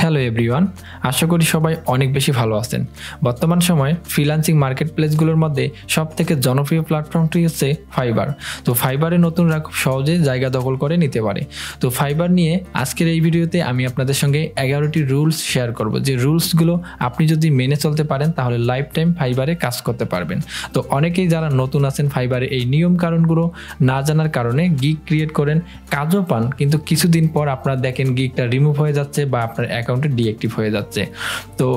Hello everyone, আশা করি সবাই অনেক বেশি ভালো আছেন। বর্তমান সময়ে ফ্রিল্যান্সিং মার্কেট প্লেসগুলোর মধ্যে সবথেকে জনপ্রিয় প্ল্যাটফর্মটি হচ্ছে ফাইবার। তো ফাইবারে নতুনরা খুব সহজে জায়গা দখল করে নিতে পারে। তো ফাইবার নিয়ে আজকের এই ভিডিওতে আমি আপনাদের সঙ্গে 11টি রুলস শেয়ার করব, যে রুলসগুলো আপনি যদি মেনে চলতে পারেন তাহলে লাইফ টাইম ফাইবারে কাজ করতে পারবেন। তো অনেকেই যারা নতুন আছেন ফাইবারে এই নিয়ম কারণগুলো না জানার কারণে গিগ ক্রিয়েট করেন, কাজও পান, কিন্তু কিছুদিন পর আপনারা দেখেন গিগটা রিমুভ হয়ে যাচ্ছে বা আপনার অ্যাকাউন্টে ডিঅ্যাক্টিভ হয়ে যাচ্ছে। তো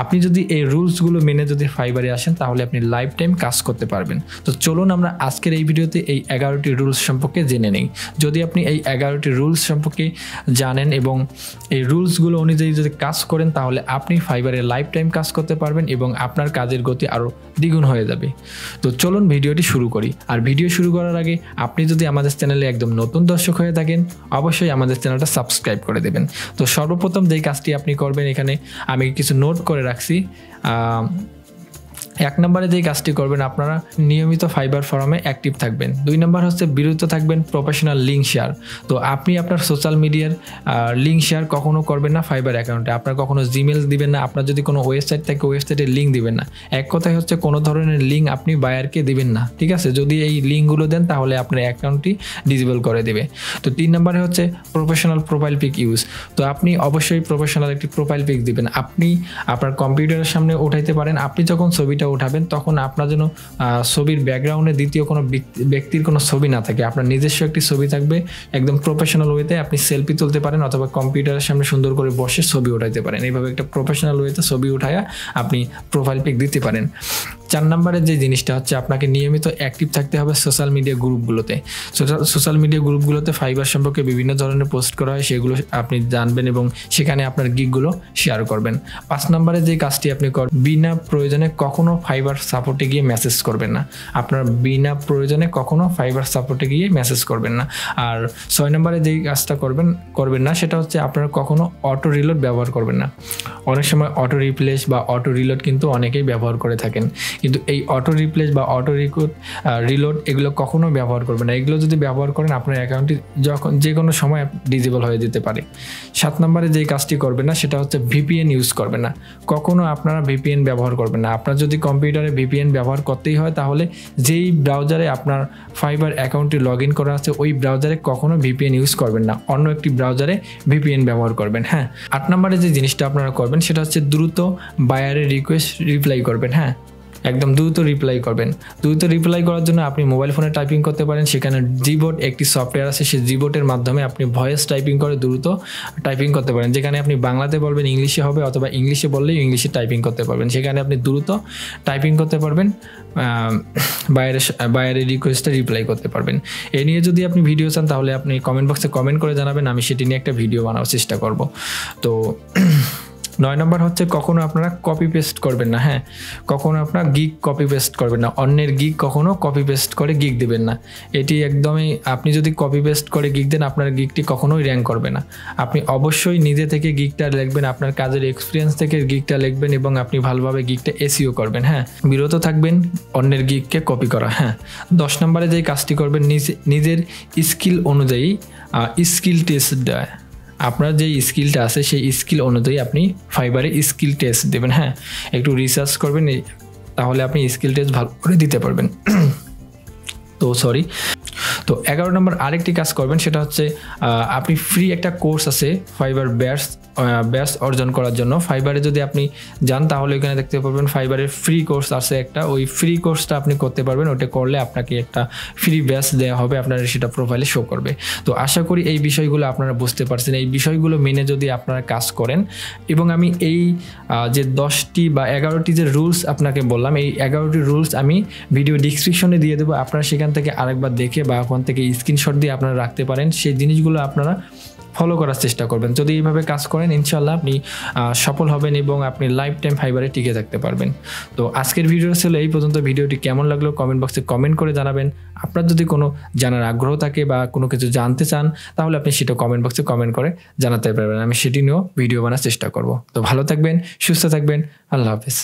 আপনি যদি এই রুলসগুলো মেনে যদি ফাইবারে আসেন তাহলে আপনি লাইফ টাইম কাজ করতে পারবেন। তো চলুন আমরা আজকের এই ভিডিওতে এই 11টি রুলস সম্পর্কে জেনে নিই। যদি আপনি এই 11টি রুলস সম্পর্কে জানেন এবং এই রুলসগুলো অনুযায়ী যদি কাজ করেন তাহলে আপনি ফাইবারে লাইফ টাইম কাজ করতে পারবেন এবং আপনার কাজের গতি আরও দ্বিগুণ হয়ে যাবে। তো চলুন ভিডিওটি শুরু করি। আর ভিডিও শুরু করার আগে আপনি যদি আমাদের চ্যানেলে একদম নতুন দর্শক হয়ে থাকেন অবশ্যই আমাদের চ্যানেলটা সাবস্ক্রাইব করে দেবেন। তো সর্বপ্রথম যেই কাজটি আপনি করবেন, এখানে আমি কিছু নোট করে রাখছি। 1 নম্বরে যেই কাজটি করবেন, আপনারা নিয়মিত ফাইবার ফোরামে অ্যাক্টিভ থাকবেন। 2 নম্বর হচ্ছে বিরত থাকবেন প্রফেশনাল লিঙ্ক শেয়ার। তো আপনি আপনার সোশ্যাল মিডিয়ার লিঙ্ক শেয়ার কখনো করবেন না ফাইবার অ্যাকাউন্টে। আপনার কখনো জিমেল দিবেন না, আপনার যদি কোনো ওয়েবসাইট থাকে ওয়েবসাইটের লিঙ্ক দিবেন না। এক কথায় হচ্ছে কোনো ধরনের লিঙ্ক আপনি বায়ারকে দিবেন না, ঠিক আছে? যদি এই লিঙ্কগুলো দেন তাহলে আপনার অ্যাকাউন্টটি ডিসেবল করে দেবে। তো 3 নম্বরে হচ্ছে প্রফেশনাল প্রোফাইল পিক ইউজ। তো আপনি অবশ্যই প্রফেশনাল একটি প্রোফাইল পিক দিবেন। আপনি আপনার কম্পিউটারের সামনে উঠাইতে পারেন। আপনি যখন ছবিটা উঠাবেন তখন আপনার যেন ছবির ব্যাকগ্রাউন্ডে দ্বিতীয় কোনো ব্যক্তির কোনো ছবি না থাকে, আপনার নিজস্ব একটি ছবি থাকবে। একদম প্রফেশনাল ওয়েতে আপনি সেলফি তুলতে পারেন অথবা কম্পিউটারের সামনে সুন্দর করে বসে ছবি উঠাইতে পারেন। এইভাবে একটা প্রফেশনাল ওয়েতে ছবি উঠায়া আপনি প্রোফাইল পিক দিতে পারেন। 4 নম্বরের যে জিনিসটা হচ্ছে, আপনাকে নিয়মিত অ্যাক্টিভ থাকতে হবে সোশ্যাল মিডিয়া গ্রুপগুলোতে। সোশ্যাল মিডিয়া গ্রুপগুলোতে ফাইবার সম্পর্কে বিভিন্ন ধরনের পোস্ট করা হয়, সেগুলো আপনি জানবেন এবং সেখানে আপনার গিগগুলো শেয়ার করবেন। 5 নম্বরে যে কাজটি আপনি করবেন, বিনা প্রয়োজনে কখনো ফাইবার সাপোর্টে গিয়ে মেসেজ করবেন না। আপনার বিনা প্রয়োজনে কখনো ফাইবার সাপোর্টে গিয়ে মেসেজ করবেন না। আর 6 নম্বরে যেই কাজটা করবেন না সেটা হচ্ছে আপনারা কখনো অটো রিলোড ব্যবহার করবেন না। অনেক সময় অটো রিপ্লেস বা অটো রিলোড কিন্তু অনেকেই ব্যবহার করে থাকেন, কিন্তু এই অটো রিপ্লেস বা অটো রিলোড এগুলো কখনো ব্যবহার করবেন না। এগুলো যদি ব্যবহার করেন আপনার অ্যাকাউন্টটি যে কোনো সময় ডিসেবল হয়ে যেতে পারে। 7 নম্বরে যেই কাজটি করবেন না সেটা হচ্ছে ভিপিএন ইউজ করবেন না। কখনো আপনারা ভিপিএন ব্যবহার করবেন না। আপনার যদি কম্পিউটারে ভিপিএন ব্যবহার করতেই হয় তাহলে যেই ব্রাউজারে আপনার ফাইবার অ্যাকাউন্টটি লগ ইন করা আছে ওই ব্রাউজারে কখনো ভিপিএন ইউজ করবেন না, অন্য একটি ব্রাউজারে ভিপিএন ব্যবহার করবেন। হ্যাঁ, 8 নম্বরে যে জিনিসটা আপনারা করবেন সেটা হচ্ছে দ্রুত বায়ারের রিকোয়েস্ট রিপ্লাই করবেন। হ্যাঁ, একদম দ্রুত রিপ্লাই করবেন। দ্রুত রিপ্লাই করার জন্য আপনি মোবাইল ফোনে টাইপিং করতে পারেন। সেখানে জিবোট একটি সফটওয়্যার আছে, সেই জিবোটের মাধ্যমে আপনি ভয়েস টাইপিং করে দ্রুত টাইপিং করতে পারেন। যেখানে আপনি বাংলাতে বলবেন ইংলিশে হবে, অথবা ইংলিশে বললেই ইংলিশে টাইপিং করতে পারবেন। সেখানে আপনি দ্রুত টাইপিং করতে পারবেন, বাইরের রিকোয়েস্টে রিপ্লাই করতে পারবেন। এ নিয়ে যদি আপনি ভিডিও চান তাহলে আপনি কমেন্ট বক্সে কমেন্ট করে জানাবেন, আমি সেটি নিয়ে একটা ভিডিও বানানোর চেষ্টা করব। তো 9 নম্বর হচ্ছে কখনো আপনারা কপি পেস্ট করবেন না। হ্যাঁ, কখনো আপনার গিগ কপি পেস্ট করবেন না। অন্যের গিগ কখনো কপি পেস্ট করে গিগ দেবেন না। এটি একদমই, আপনি যদি কপি পেস্ট করে গিগ দেন আপনার গিগটি কখনোই র্যাঙ্ক করবে না। আপনি অবশ্যই নিজে থেকে গিগটা লিখবেন, আপনার কাজের এক্সপিরিয়েন্স থেকে গিগটা লিখবেন এবং আপনি ভালোভাবে গিগটা এসইও করবেন। হ্যাঁ, বিরত থাকবেন অন্যের গিগকে কপি করা। হ্যাঁ, 10 নম্বরে যেই কাজটি করবেন, নিজের স্কিল অনুযায়ী স্কিল টেস্ট দেয়। আপনার যে স্কিলটা আছে সেই স্কিল অনুযায়ী আপনি ফাইবারে স্কিল টেস্ট দেবেন। হ্যাঁ, একটু রিসার্চ করবেন, তাহলে আপনি স্কিল টেস্ট ভালো করে দিতে পারবেন। তো 11 নম্বর আরেকটি কাজ করবেন, সেটা হচ্ছে আপনি ফ্রি একটা কোর্স আছে ফাইবার ব্যাস অর্জন করার জন্য। ফাইবারে যদি আপনি যান তাহলে ওইখানে দেখতে পারবেন ফাইবারের ফ্রি কোর্স আছে একটা। ওই ফ্রি কোর্সটা আপনি করতে পারবেন। ওটা করলে আপনাকে একটা ফ্রি ব্যাচ দেওয়া হবে, আপনার সেটা প্রোফাইলে শো করবে। তো আশা করি এই বিষয়গুলো আপনারা বুঝতে পারছেন। এই বিষয়গুলো মেনে যদি আপনারা কাজ করেন, এবং আমি এই যে 10টি বা 11টি যে রুলস আপনাকে বললাম, এই 11টি রুলস আমি ভিডিও ডিসক্রিপশনে দিয়ে দেবো। আপনারা সেখান থেকে আরেকবার দেখে বা ওখান থেকে স্ক্রিনশট দিয়ে আপনারা রাখতে পারেন। সেই জিনিসগুলো আপনারা ফলো করার চেষ্টা করবেন। যদি এইভাবে কাজ করেন ইনশাল্লাহ আপনি সফল হবেন এবং আপনি লাইফ টাইম ফাইবারে টিকে থাকতে পারবেন। তো আজকের ভিডিও ছিল এই পর্যন্ত। ভিডিওটি কেমন লাগলো কমেন্ট বক্সে কমেন্ট করে জানাবেন। আপনার যদি কোনো জানার আগ্রহ থাকে বা কোনো কিছু জানতে চান তাহলে আপনি সেটা কমেন্ট বক্সে কমেন্ট করে জানাতে পারবেন। আমি সেটি নিয়েও ভিডিও বানার চেষ্টা করব। তো ভালো থাকবেন, সুস্থ থাকবেন, আল্লাহ হাফেজ।